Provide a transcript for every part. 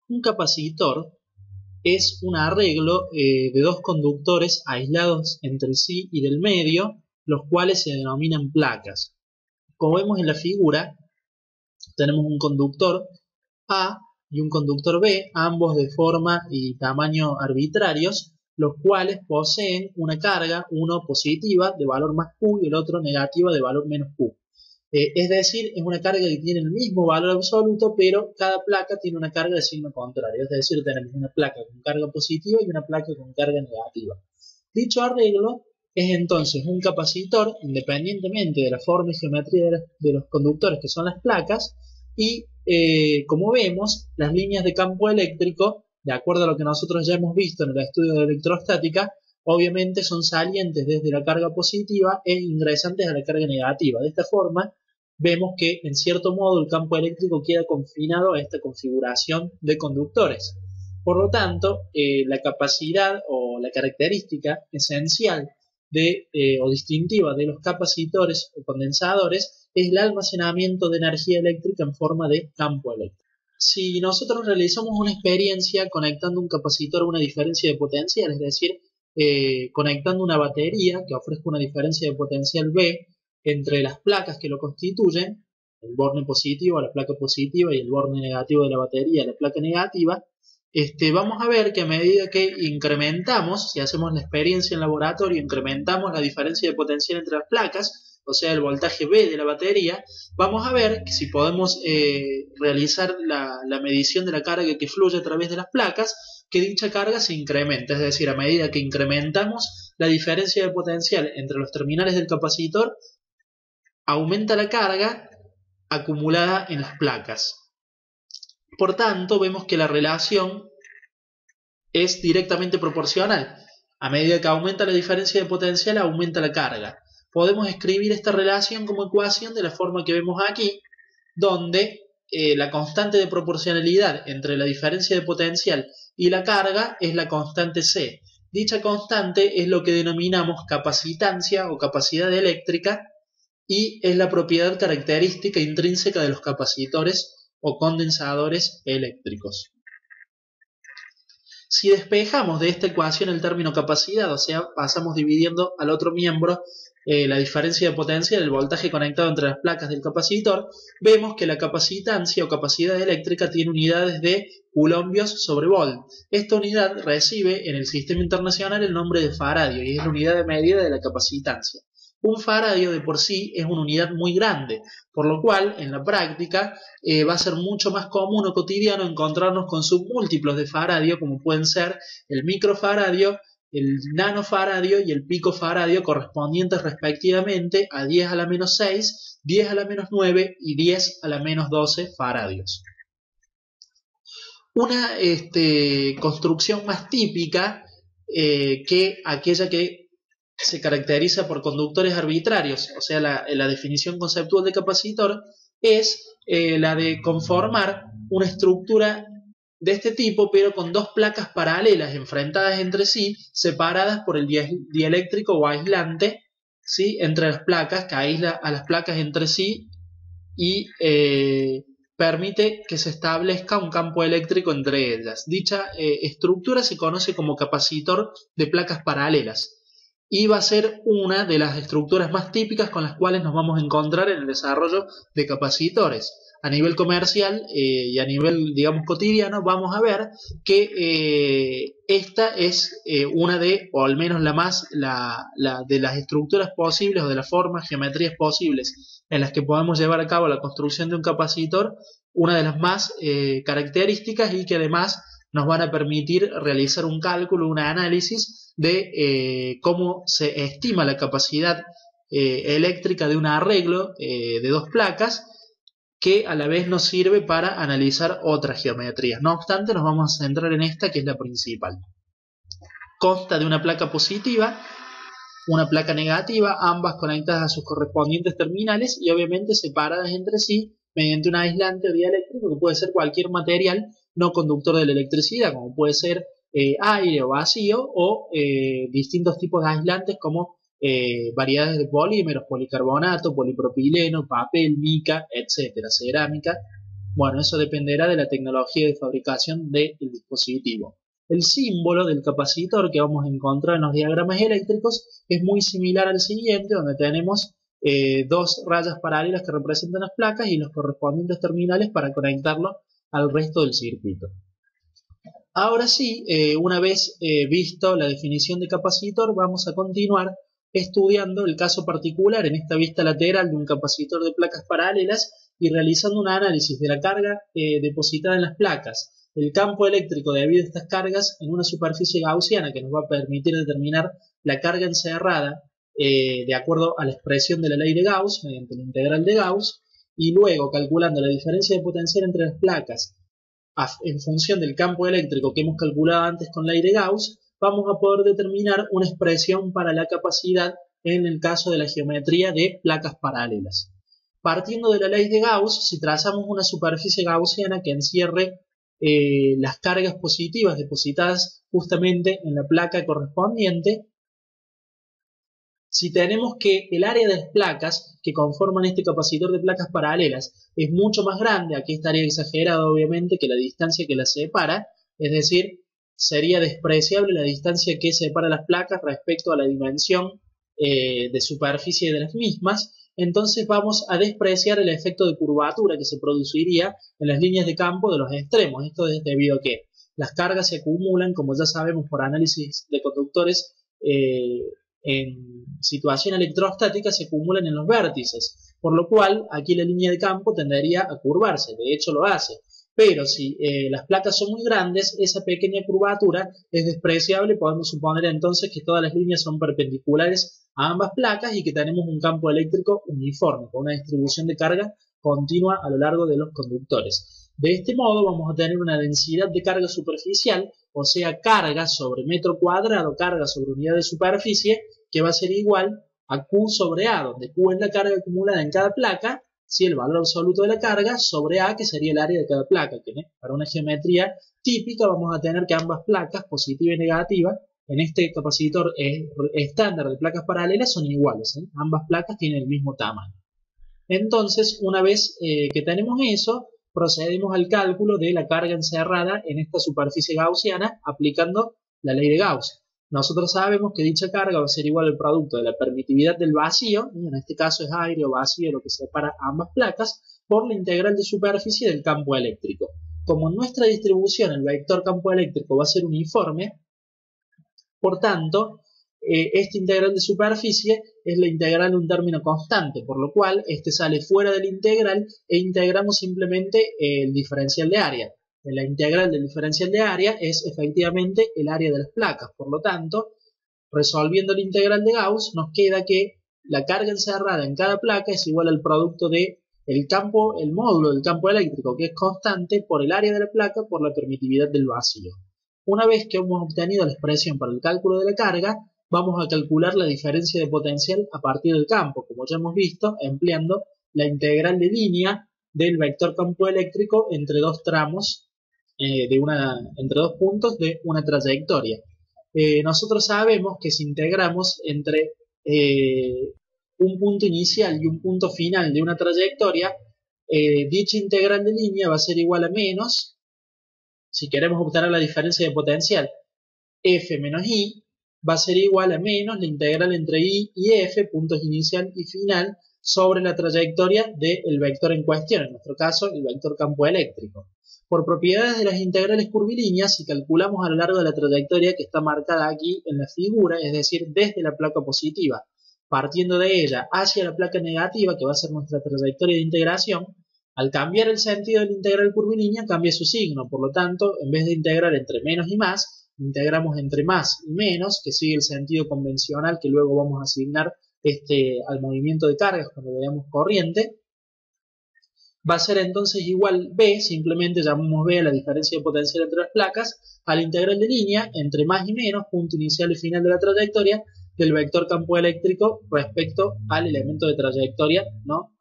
Un capacitor es un arreglo de dos conductores aislados entre sí y del medio, los cuales se denominan placas. Como vemos en la figura, tenemos un conductor A y un conductor B, ambos de forma y tamaño arbitrarios, los cuales poseen una carga, uno positiva de valor más Q y el otro negativa de valor menos Q. Es decir, es una carga que tiene el mismo valor absoluto, pero cada placa tiene una carga de signo contrario. Es decir, tenemos una placa con carga positiva y una placa con carga negativa. Dicho arreglo es entonces un capacitor, independientemente de la forma y geometría de los conductores que son las placas, y como vemos, las líneas de campo eléctrico, de acuerdo a lo que nosotros ya hemos visto en el estudio de electrostática, obviamente son salientes desde la carga positiva e ingresantes a la carga negativa. De esta forma, vemos que en cierto modo el campo eléctrico queda confinado a esta configuración de conductores. Por lo tanto, la capacidad o la característica esencial o distintiva de los capacitores o condensadores es el almacenamiento de energía eléctrica en forma de campo eléctrico. Si nosotros realizamos una experiencia conectando un capacitor a una diferencia de potencial, es decir, conectando una batería que ofrezca una diferencia de potencial B entre las placas que lo constituyen, el borne positivo, la placa positiva, y el borne negativo de la batería, la placa negativa, vamos a ver que a medida que incrementamos, si hacemos la experiencia en laboratorio, incrementamos la diferencia de potencial entre las placas, o sea, el voltaje B de la batería, vamos a ver que si podemos realizar la medición de la carga que fluye a través de las placas, que dicha carga se incrementa, es decir, a medida que incrementamos la diferencia de potencial entre los terminales del capacitor, aumenta la carga acumulada en las placas. Por tanto, vemos que la relación es directamente proporcional. A medida que aumenta la diferencia de potencial, aumenta la carga. Podemos escribir esta relación como ecuación de la forma que vemos aquí, donde la constante de proporcionalidad entre la diferencia de potencial y la carga es la constante C. Dicha constante es lo que denominamos capacitancia o capacidad eléctrica y es la propiedad característica intrínseca de los capacitores o condensadores eléctricos. Si despejamos de esta ecuación el término capacidad, o sea, pasamos dividiendo al otro miembro la diferencia de potencia del voltaje conectado entre las placas del capacitor, vemos que la capacitancia o capacidad eléctrica tiene unidades de coulombios sobre volt. Esta unidad recibe en el sistema internacional el nombre de faradio y es la unidad de medida de la capacitancia. Un faradio de por sí es una unidad muy grande, por lo cual en la práctica va a ser mucho más común o cotidiano encontrarnos con submúltiplos de faradio, como pueden ser el microfaradio, el nanofaradio y el picofaradio, correspondientes respectivamente a 10 a la menos 6, 10 a la menos 9 y 10 a la menos 12 faradios. Una construcción más típica que aquella que se caracteriza por conductores arbitrarios, o sea, la definición conceptual de capacitor es la de conformar una estructura de este tipo, pero con dos placas paralelas enfrentadas entre sí, separadas por el dieléctrico o aislante, ¿sí?, entre las placas, que aísla a las placas entre sí y permite que se establezca un campo eléctrico entre ellas. Dicha estructura se conoce como capacitor de placas paralelas y va a ser una de las estructuras más típicas con las cuales nos vamos a encontrar en el desarrollo de capacitores. A nivel comercial y a nivel, digamos, cotidiano, vamos a ver que esta es una de, o al menos de las estructuras posibles o de las formas, geometrías posibles en las que podemos llevar a cabo la construcción de un capacitor, una de las más características y que además nos van a permitir realizar un cálculo, un análisis de cómo se estima la capacidad eléctrica de un arreglo de dos placas, que a la vez nos sirve para analizar otras geometrías. No obstante, nos vamos a centrar en esta, que es la principal. Consta de una placa positiva, una placa negativa, ambas conectadas a sus correspondientes terminales y obviamente separadas entre sí mediante un aislante o dieléctrico que puede ser cualquier material no conductor de la electricidad, como puede ser aire o vacío, o distintos tipos de aislantes como variedades de polímeros, policarbonato, polipropileno, papel, mica, etcétera, cerámica. Bueno, eso dependerá de la tecnología de fabricación del dispositivo. El símbolo del capacitor que vamos a encontrar en los diagramas eléctricos es muy similar al siguiente, donde tenemos dos rayas paralelas que representan las placas y los correspondientes terminales para conectarlo al resto del circuito. Ahora sí, una vez visto la definición de capacitor, vamos a continuar estudiando el caso particular en esta vista lateral de un capacitor de placas paralelas y realizando un análisis de la carga depositada en las placas, el campo eléctrico debido a estas cargas en una superficie gaussiana que nos va a permitir determinar la carga encerrada de acuerdo a la expresión de la ley de Gauss mediante la integral de Gauss, y luego calculando la diferencia de potencial entre las placas en función del campo eléctrico que hemos calculado antes con la ley de Gauss, vamos a poder determinar una expresión para la capacidad en el caso de la geometría de placas paralelas. Partiendo de la ley de Gauss, si trazamos una superficie gaussiana que encierre las cargas positivas depositadas justamente en la placa correspondiente, si tenemos que el área de las placas que conforman este capacitor de placas paralelas es mucho más grande, aquí estaría exagerado obviamente que la distancia que las separa, es decir, sería despreciable la distancia que separa las placas respecto a la dimensión de superficie de las mismas, entonces vamos a despreciar el efecto de curvatura que se produciría en las líneas de campo de los extremos. Esto es debido a que las cargas se acumulan, como ya sabemos por análisis de conductores, en situación electrostática se acumulan en los vértices, por lo cual aquí la línea de campo tendería a curvarse, de hecho lo hace, pero si las placas son muy grandes, esa pequeña curvatura es despreciable, podemos suponer entonces que todas las líneas son perpendiculares a ambas placas y que tenemos un campo eléctrico uniforme, con una distribución de carga continua a lo largo de los conductores. De este modo vamos a tener una densidad de carga superficial, o sea, carga sobre metro cuadrado, carga sobre unidad de superficie, que va a ser igual a Q sobre A, donde Q es la carga acumulada en cada placa, si el valor absoluto de la carga, sobre A, que sería el área de cada placa, que para una geometría típica vamos a tener que ambas placas, positiva y negativa, en este capacitor estándar de placas paralelas son iguales, ambas placas tienen el mismo tamaño. Entonces, una vez que tenemos eso, procedemos al cálculo de la carga encerrada en esta superficie gaussiana aplicando la ley de Gauss. Nosotros sabemos que dicha carga va a ser igual al producto de la permitividad del vacío, en este caso es aire o vacío lo que separa ambas placas, por la integral de superficie del campo eléctrico. Como en nuestra distribución el vector campo eléctrico va a ser uniforme, por tanto, esta integral de superficie es la integral de un término constante, por lo cual este sale fuera de la integral e integramos simplemente el diferencial de área. La integral del diferencial de área es efectivamente el área de las placas, por lo tanto, resolviendo la integral de Gauss nos queda que la carga encerrada en cada placa es igual al producto de el módulo del campo eléctrico, que es constante, por el área de la placa por la permitividad del vacío. Una vez que hemos obtenido la expresión para el cálculo de la carga, vamos a calcular la diferencia de potencial a partir del campo, como ya hemos visto, empleando la integral de línea del vector campo eléctrico entre dos tramos, entre dos puntos de una trayectoria. Nosotros sabemos que si integramos entre un punto inicial y un punto final de una trayectoria, dicha integral de línea va a ser igual a menos, si queremos obtener la diferencia de potencial, f menos i, va a ser igual a menos la integral entre i y f, puntos inicial y final, sobre la trayectoria del vector en cuestión, en nuestro caso el vector campo eléctrico. Por propiedades de las integrales curvilíneas, si calculamos a lo largo de la trayectoria que está marcada aquí en la figura, es decir, desde la placa positiva, partiendo de ella hacia la placa negativa, que va a ser nuestra trayectoria de integración, al cambiar el sentido de la integral curvilínea cambia su signo, por lo tanto, en vez de integrar entre menos y más, integramos entre más y menos, que sigue el sentido convencional que luego vamos a asignar al movimiento de cargas cuando veamos corriente. Va a ser entonces igual B, simplemente llamamos B a la diferencia de potencial entre las placas, a la integral de línea entre más y menos, punto inicial y final de la trayectoria, del vector campo eléctrico respecto al elemento de trayectoria, ¿no?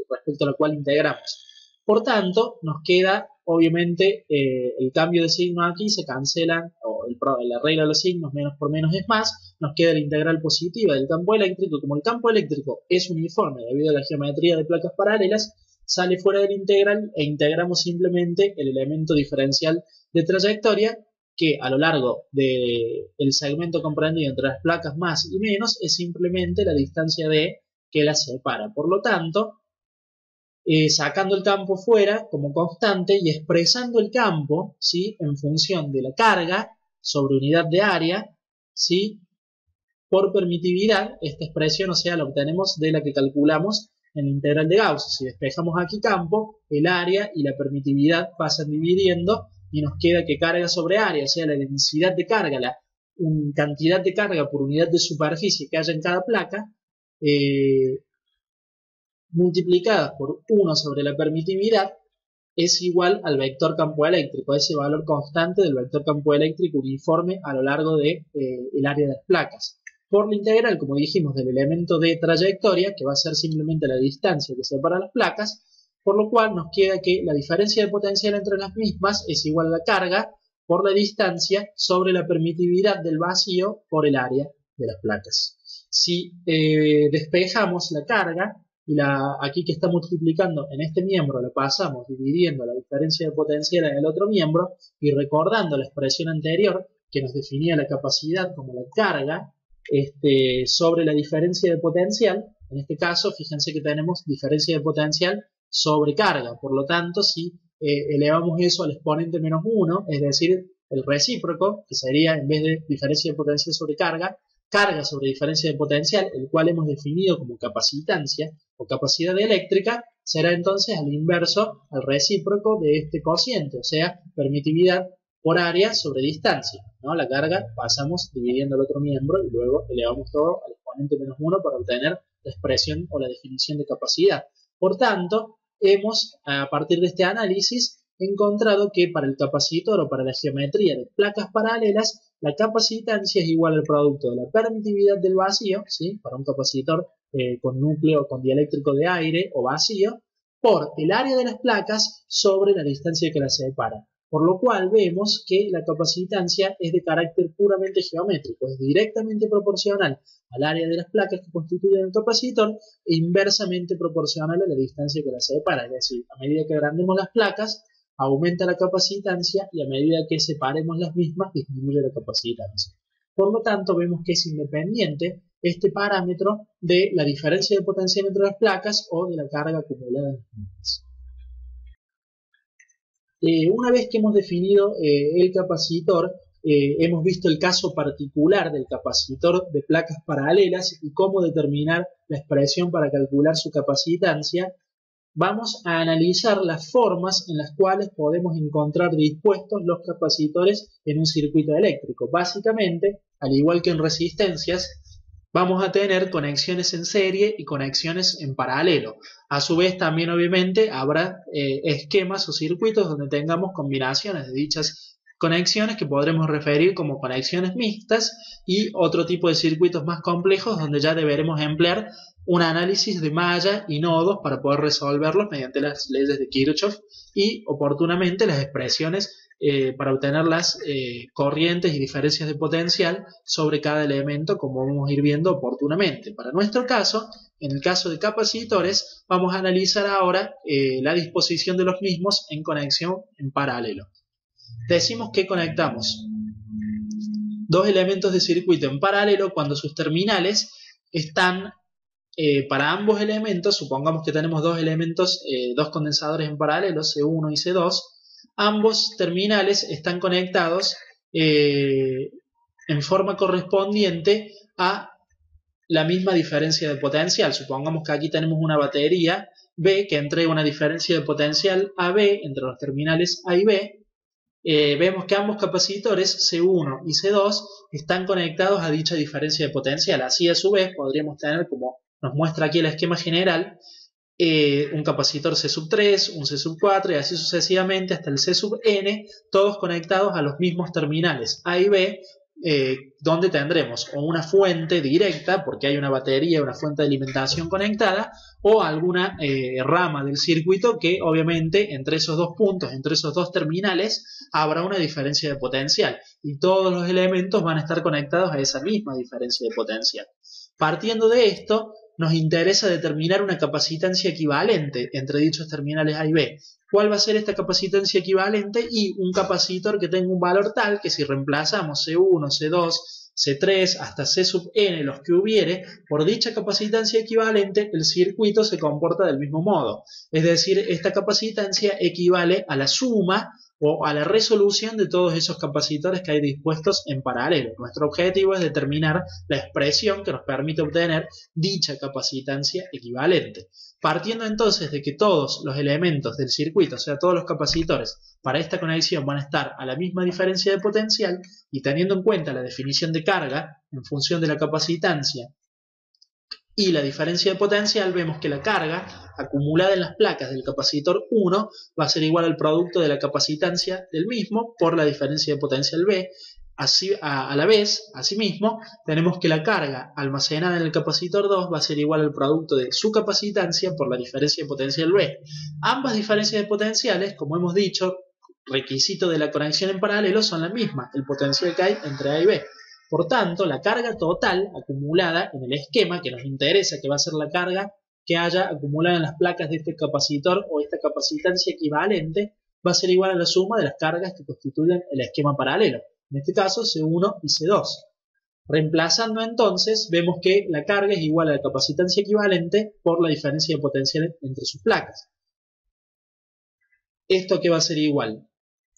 Respecto al cual integramos. Por tanto, nos queda, obviamente, el cambio de signo aquí, se cancela, o la regla de los signos, menos por menos es más, nos queda la integral positiva del campo eléctrico. Como el campo eléctrico es uniforme debido a la geometría de placas paralelas, sale fuera del integral e integramos simplemente el elemento diferencial de trayectoria, que a lo largo del segmento comprendido entre las placas más y menos es simplemente la distancia d que las separa. Por lo tanto, sacando el campo fuera como constante y expresando el campo, ¿sí?, en función de la carga sobre unidad de área, ¿sí?, por permitividad, esta expresión, o sea, la obtenemos de la que calculamos en la integral de Gauss. Si despejamos aquí campo, el área y la permitividad pasan dividiendo y nos queda que carga sobre área, o sea, la densidad de carga, la cantidad de carga por unidad de superficie que haya en cada placa, multiplicada por 1 sobre la permitividad, es igual al vector campo eléctrico, a ese valor constante del vector campo eléctrico uniforme a lo largo del área de las placas. Por la integral, como dijimos, del elemento de trayectoria, que va a ser simplemente la distancia que separa las placas, por lo cual nos queda que la diferencia de potencial entre las mismas es igual a la carga por la distancia sobre la permitividad del vacío por el área de las placas. Si despejamos la carga, y aquí que está multiplicando en este miembro la pasamos dividiendo la diferencia de potencial en el otro miembro y recordando la expresión anterior que nos definía la capacidad como la carga sobre la diferencia de potencial, en este caso fíjense que tenemos diferencia de potencial sobre carga, por lo tanto si elevamos eso al exponente menos 1, es decir, el recíproco, que sería en vez de diferencia de potencial sobre carga, carga sobre diferencia de potencial, el cual hemos definido como capacitancia o capacidad eléctrica, será entonces al inverso, al recíproco de este cociente, o sea, permitividad por área sobre distancia, ¿no? La carga pasamos dividiendo el otro miembro y luego elevamos todo al exponente menos 1 para obtener la expresión o la definición de capacidad. Por tanto, hemos, a partir de este análisis, encontrado que para el capacitor o para la geometría de placas paralelas, la capacitancia es igual al producto de la permitividad del vacío, ¿sí?, para un capacitor con núcleo, con dieléctrico de aire o vacío, por el área de las placas sobre la distancia que las separa. Por lo cual vemos que la capacitancia es de carácter puramente geométrico, es directamente proporcional al área de las placas que constituyen el capacitor e inversamente proporcional a la distancia que las separa. Es decir, a medida que agrandemos las placas, aumenta la capacitancia y a medida que separemos las mismas, disminuye la capacitancia. Por lo tanto, vemos que es independiente este parámetro de la diferencia de potencial entre las placas o de la carga acumulada en las mismas. Una vez que hemos definido el capacitor, hemos visto el caso particular del capacitor de placas paralelas y cómo determinar la expresión para calcular su capacitancia. Vamos a analizar las formas en las cuales podemos encontrar dispuestos los capacitores en un circuito eléctrico. Básicamente, al igual que en resistencias, vamos a tener conexiones en serie y conexiones en paralelo. A su vez, también obviamente habrá esquemas o circuitos donde tengamos combinaciones de dichas conexiones que podremos referir como conexiones mixtas y otro tipo de circuitos más complejos donde ya deberemos emplear un análisis de malla y nodos para poder resolverlos mediante las leyes de Kirchhoff y oportunamente las expresiones para obtener las corrientes y diferencias de potencial sobre cada elemento, como vamos a ir viendo oportunamente. Para nuestro caso, en el caso de capacitores, vamos a analizar ahora la disposición de los mismos en conexión en paralelo. Decimos que conectamos dos elementos de circuito en paralelo cuando sus terminales están para ambos elementos. Supongamos que tenemos dos elementos, dos condensadores en paralelo, C1 y C2. Ambos terminales están conectados en forma correspondiente a la misma diferencia de potencial. Supongamos que aquí tenemos una batería B que entrega una diferencia de potencial AB entre los terminales A y B. Vemos que ambos capacitores C1 y C2 están conectados a dicha diferencia de potencial. Así a su vez podríamos tener, como nos muestra aquí el esquema general, un capacitor C3, un C4 y así sucesivamente hasta el Cn, todos conectados a los mismos terminales A y B, donde tendremos o una fuente directa, porque hay una batería, una fuente de alimentación conectada, o alguna rama del circuito que obviamente entre esos dos puntos, entre esos dos terminales, habrá una diferencia de potencial y todos los elementos van a estar conectados a esa misma diferencia de potencial. Partiendo de esto, nos interesa determinar una capacitancia equivalente entre dichos terminales A y B. ¿Cuál va a ser esta capacitancia equivalente? Y un capacitor que tenga un valor tal que si reemplazamos C1, C2, C3 hasta C sub n, los que hubiere, por dicha capacitancia equivalente, el circuito se comporta del mismo modo. Es decir, esta capacitancia equivale a la suma o a la resolución de todos esos capacitores que hay dispuestos en paralelo. Nuestro objetivo es determinar la expresión que nos permite obtener dicha capacitancia equivalente. Partiendo entonces de que todos los elementos del circuito, o sea, todos los capacitores, para esta conexión van a estar a la misma diferencia de potencial y teniendo en cuenta la definición de carga en función de la capacitancia y la diferencia de potencial, vemos que la carga acumulada en las placas del capacitor 1 va a ser igual al producto de la capacitancia del mismo por la diferencia de potencial B. Así, a la vez, asimismo, tenemos que la carga almacenada en el capacitor 2 va a ser igual al producto de su capacitancia por la diferencia de potencial B. Ambas diferencias de potenciales, como hemos dicho, requisito de la conexión en paralelo, son la misma, el potencial que hay entre A y B. Por tanto, la carga total acumulada en el esquema que nos interesa, que va a ser la carga que haya acumulada en las placas de este capacitor o esta capacitancia equivalente, va a ser igual a la suma de las cargas que constituyen el esquema paralelo. En este caso, C1 y C2. Reemplazando entonces, vemos que la carga es igual a la capacitancia equivalente por la diferencia de potencial entre sus placas. ¿Esto qué va a ser igual?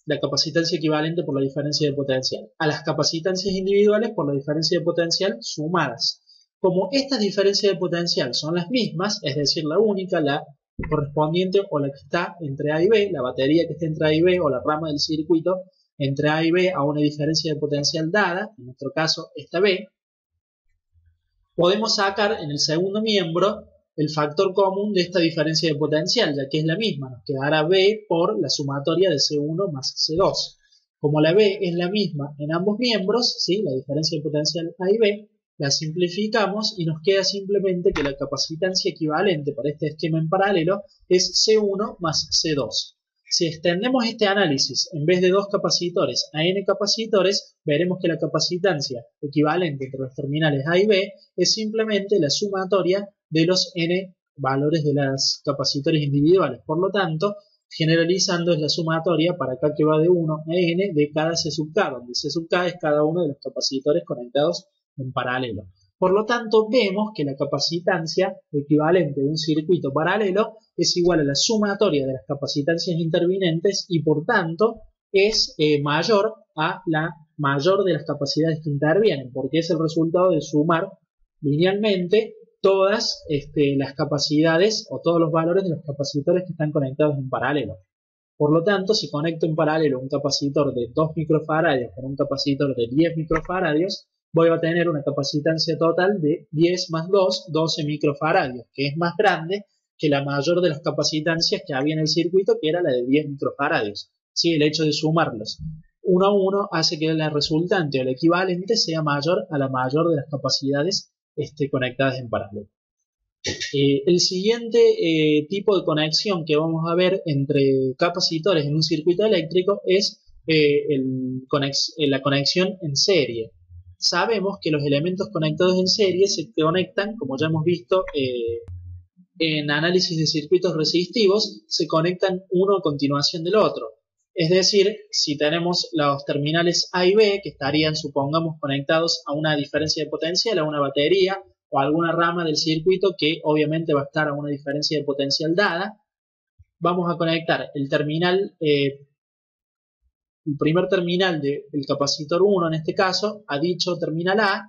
La capacitancia equivalente por la diferencia de potencial a las capacitancias individuales por la diferencia de potencial sumadas. Como estas diferencias de potencial son las mismas, es decir, la única, la correspondiente o la que está entre A y B, la batería que está entre A y B o la rama del circuito entre A y B a una diferencia de potencial dada, en nuestro caso esta B, podemos sacar en el segundo miembro el factor común de esta diferencia de potencial, ya que es la misma, nos quedará B por la sumatoria de C1 más C2. Como la B es la misma en ambos miembros, ¿sí? La diferencia de potencial A y B, la simplificamos y nos queda simplemente que la capacitancia equivalente para este esquema en paralelo es C1 más C2. Si extendemos este análisis en vez de dos capacitores a n capacitores, veremos que la capacitancia equivalente entre los terminales A y B es simplemente la sumatoria de los n valores de los capacitores individuales. Por lo tanto, generalizando es la sumatoria para acá que va de 1 a n de cada C sub k, donde C sub k es cada uno de los capacitores conectados en paralelo. Por lo tanto, vemos que la capacitancia equivalente de un circuito paralelo es igual a la sumatoria de las capacitancias intervinientes y por tanto es mayor a la mayor de las capacidades que intervienen, porque es el resultado de sumar linealmente todas las capacidades o todos los valores de los capacitores que están conectados en paralelo. Por lo tanto, si conecto en paralelo un capacitor de 2 microfaradios con un capacitor de 10 microfaradios, voy a tener una capacitancia total de 10 más 2, 12 microfaradios, que es más grande que la mayor de las capacitancias que había en el circuito, que era la de 10 microfaradios. Sí, el hecho de sumarlos uno a uno hace que la resultante o el equivalente sea mayor a la mayor de las capacidades conectadas en paralelo. El siguiente tipo de conexión que vamos a ver entre capacitores en un circuito eléctrico es la conexión en serie. Sabemos que los elementos conectados en serie se conectan, como ya hemos visto en análisis de circuitos resistivos, se conectan uno a continuación del otro. Es decir, si tenemos los terminales A y B, que estarían, supongamos, conectados a una diferencia de potencial, a una batería o a alguna rama del circuito que obviamente va a estar a una diferencia de potencial dada, vamos a conectar el terminal el primer terminal del capacitor 1 en este caso a dicho terminal A,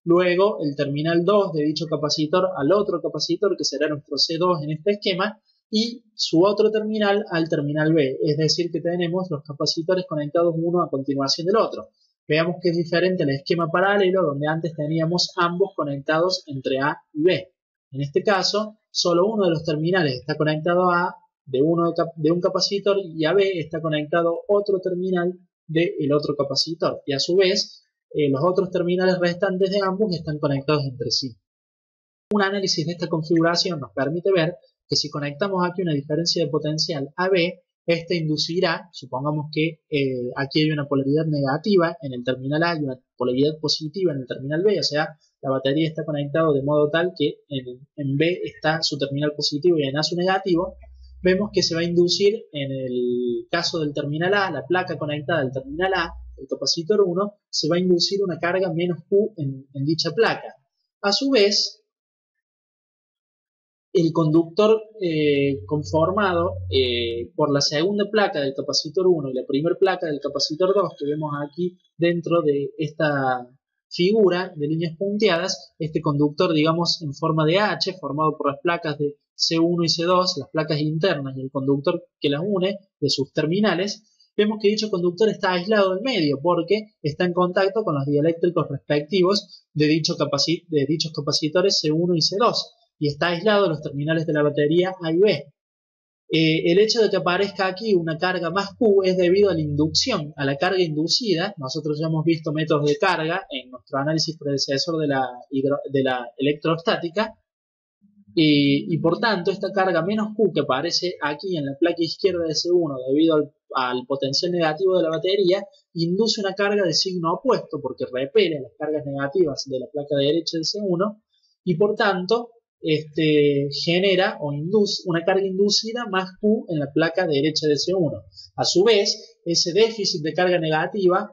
luego el terminal 2 de dicho capacitor al otro capacitor que será nuestro C2 en este esquema y su otro terminal al terminal B, es decir que tenemos los capacitores conectados uno a continuación del otro. Veamos que es diferente al esquema paralelo donde antes teníamos ambos conectados entre A y B. En este caso, solo uno de los terminales está conectado a A de un capacitor y a B está conectado otro terminal del otro capacitor y a su vez los otros terminales restantes de ambos están conectados entre sí. Un análisis de esta configuración nos permite ver que si conectamos aquí una diferencia de potencial AB, Este inducirá, supongamos que aquí hay una polaridad negativa en el terminal A y una polaridad positiva en el terminal B, o sea, la batería está conectada de modo tal que en B está su terminal positivo y en A su negativo. Vemos que se va a inducir en el caso del terminal A, la placa conectada al terminal A, el capacitor 1, se va a inducir una carga menos Q en dicha placa. A su vez, el conductor conformado por la segunda placa del capacitor 1 y la primera placa del capacitor 2 que vemos aquí dentro de esta figura de líneas punteadas, este conductor, digamos, en forma de H, formado por las placas de C1 y C2, las placas internas y el conductor que las une de sus terminales, vemos que dicho conductor está aislado del medio porque está en contacto con los dieléctricos respectivos de dichos capacitores C1 y C2 y está aislado de los terminales de la batería A y B. El hecho de que aparezca aquí una carga más Q es debido a la inducción, a la carga inducida. Nosotros ya hemos visto métodos de carga en nuestro análisis predecesor de la electrostática y por tanto esta carga menos Q que aparece aquí en la placa izquierda de C1 debido al potencial negativo de la batería induce una carga de signo opuesto porque repele las cargas negativas de la placa derecha de C1 y por tanto genera o induce una carga inducida más Q en la placa derecha de C1. A su vez, ese déficit de carga negativa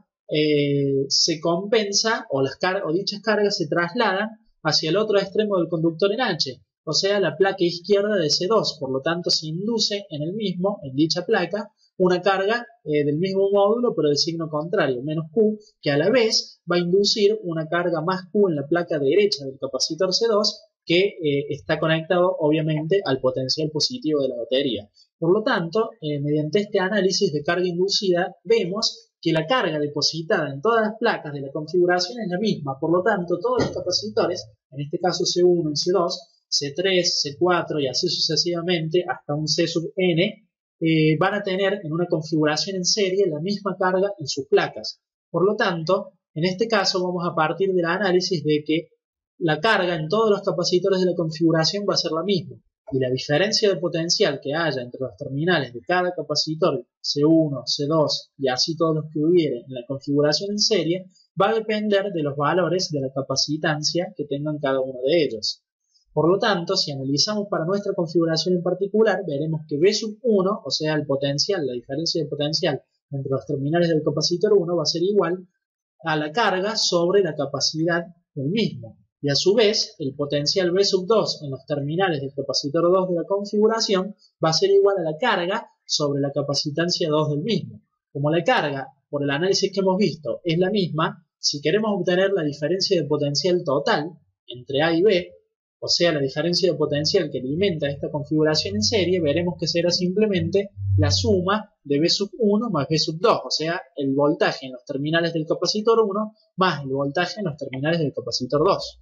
se compensa o dichas cargas se trasladan hacia el otro extremo del conductor en H, o sea, la placa izquierda de C2. Por lo tanto, se induce en dicha placa, una carga del mismo módulo, pero de signo contrario, menos Q, que a la vez va a inducir una carga más Q en la placa derecha del capacitor C2, que está conectado obviamente al potencial positivo de la batería. Por lo tanto, mediante este análisis de carga inducida, vemos que la carga depositada en todas las placas de la configuración es la misma. Por lo tanto, todos los capacitores, en este caso C1 y C2, C3, C4 y así sucesivamente hasta un C sub n, van a tener en una configuración en serie la misma carga en sus placas. Por lo tanto, en este caso vamos a partir del análisis de que la carga en todos los capacitores de la configuración va a ser la misma y la diferencia de potencial que haya entre los terminales de cada capacitor C1, C2 y así todos los que hubiere en la configuración en serie va a depender de los valores de la capacitancia que tengan cada uno de ellos. Por lo tanto, si analizamos para nuestra configuración en particular, veremos que B sub 1, o sea el potencial, la diferencia de potencial entre los terminales del capacitor 1 va a ser igual a la carga sobre la capacidad del mismo. Y a su vez, el potencial B sub 2 en los terminales del capacitor 2 de la configuración va a ser igual a la carga sobre la capacitancia 2 del mismo. Como la carga, por el análisis que hemos visto, es la misma, si queremos obtener la diferencia de potencial total entre A y B, o sea, la diferencia de potencial que alimenta esta configuración en serie, veremos que será simplemente la suma de B sub 1 más B sub 2, o sea, el voltaje en los terminales del capacitor 1 más el voltaje en los terminales del capacitor 2.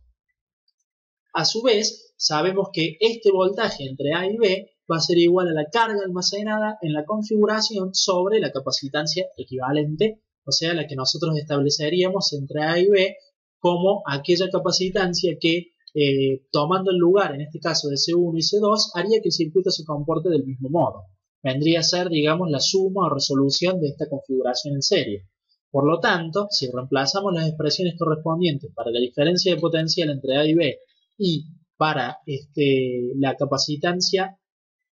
A su vez, sabemos que este voltaje entre A y B va a ser igual a la carga almacenada en la configuración sobre la capacitancia equivalente, o sea, la que nosotros estableceríamos entre A y B como aquella capacitancia que, tomando el lugar, en este caso de C1 y C2, haría que el circuito se comporte del mismo modo. Vendría a ser, digamos, la suma o resolución de esta configuración en serie. Por lo tanto, si reemplazamos las expresiones correspondientes para la diferencia de potencial entre A y B y para la capacitancia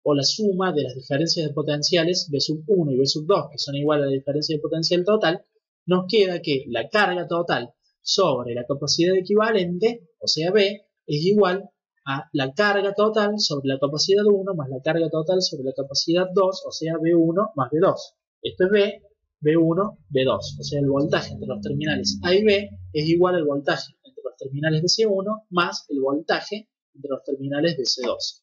o la suma de las diferencias de potenciales B sub 1 y B sub 2, que son iguales a la diferencia de potencial total, nos queda que la carga total sobre la capacidad equivalente, o sea B, es igual a la carga total sobre la capacidad 1 más la carga total sobre la capacidad 2, o sea B1 más B2. Esto es B, B1, B2, o sea el voltaje entre los terminales A y B es igual al voltaje entre los terminales de C1 más el voltaje entre los terminales de C2.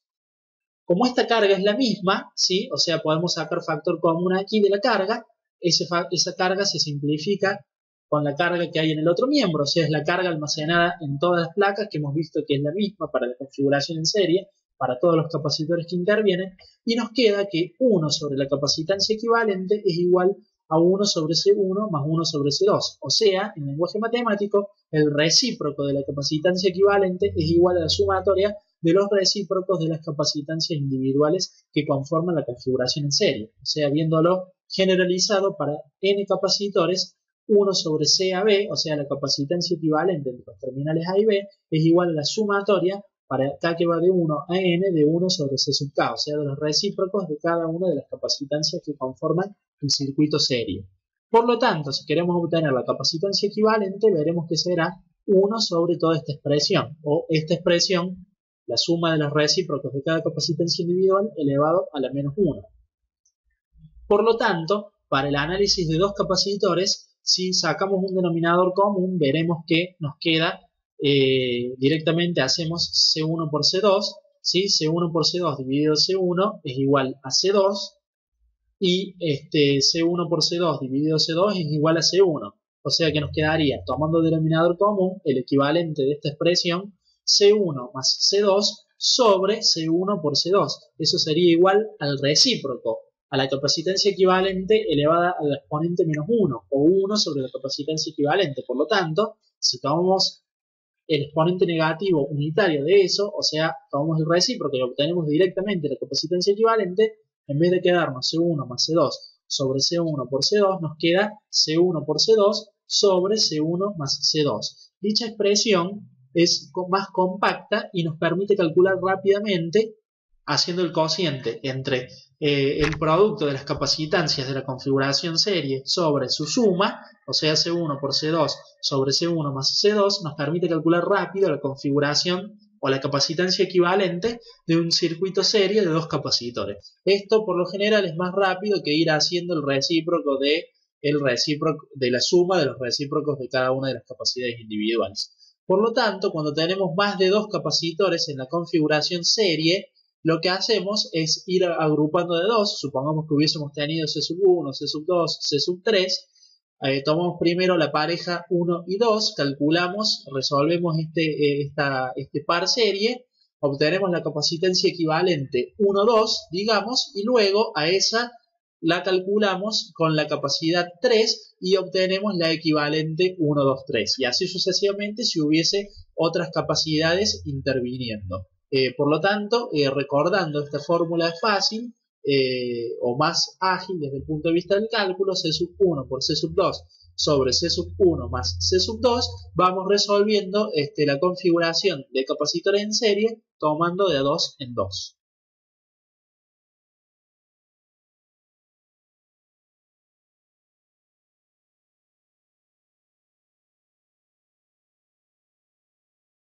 Como esta carga es la misma, ¿sí? O sea, podemos sacar factor común aquí de la carga, esa carga se simplifica con la carga que hay en el otro miembro, o sea, es la carga almacenada en todas las placas que hemos visto que es la misma para la configuración en serie, para todos los capacitores que intervienen, y nos queda que 1 sobre la capacitancia equivalente es igual A1 sobre C1 más 1 sobre C2. O sea, en lenguaje matemático, el recíproco de la capacitancia equivalente es igual a la sumatoria de los recíprocos de las capacitancias individuales que conforman la configuración en serie. O sea, viéndolo generalizado para n capacitores, 1 sobre C a B, o sea, la capacitancia equivalente entre los terminales A y B, es igual a la sumatoria para K que va de 1 a N de 1 sobre C sub K, o sea, de los recíprocos de cada una de las capacitancias que conforman el circuito serie. Por lo tanto, si queremos obtener la capacitancia equivalente, veremos que será 1 sobre toda esta expresión, o esta expresión, la suma de los recíprocos de cada capacitancia individual elevado a la menos 1. Por lo tanto, para el análisis de dos capacitores, si sacamos un denominador común, veremos que nos queda directamente hacemos C1 por C2, ¿sí? C1 por C2 dividido C1 es igual a C2 y C1 por C2 dividido C2 es igual a C1. O sea que nos quedaría, tomando denominador común, el equivalente de esta expresión, C1 más C2 sobre C1 por C2. Eso sería igual al recíproco, a la capacitancia equivalente elevada al exponente menos 1, o 1 sobre la capacitancia equivalente. Por lo tanto, si tomamos el exponente negativo unitario de eso, o sea, tomamos el recíproco y obtenemos directamente la capacitancia equivalente, en vez de quedarnos C1 más C2 sobre C1 por C2, nos queda C1 por C2 sobre C1 más C2. Dicha expresión es más compacta y nos permite calcular rápidamente, haciendo el cociente entre el producto de las capacitancias de la configuración serie sobre su suma, o sea C1 por C2 sobre C1 más C2, nos permite calcular rápido la configuración o la capacitancia equivalente de un circuito serie de dos capacitores. Esto por lo general es más rápido que ir haciendo el recíproco de la suma de los recíprocos de cada una de las capacidades individuales. Por lo tanto, cuando tenemos más de dos capacitores en la configuración serie, lo que hacemos es ir agrupando de dos. Supongamos que hubiésemos tenido C sub 1, C sub 2, C sub 3. Tomamos primero la pareja 1 y 2, calculamos, resolvemos este par serie, obtenemos la capacitancia equivalente 1, 2, digamos, y luego a esa la calculamos con la capacidad 3 y obtenemos la equivalente 1, 2, 3. Y así sucesivamente si hubiese otras capacidades interviniendo. Por lo tanto, recordando esta fórmula es fácil o más ágil desde el punto de vista del cálculo, C sub 1 por C sub 2 sobre C sub 1 más C sub 2, vamos resolviendo la configuración de capacitores en serie tomando de 2 en 2.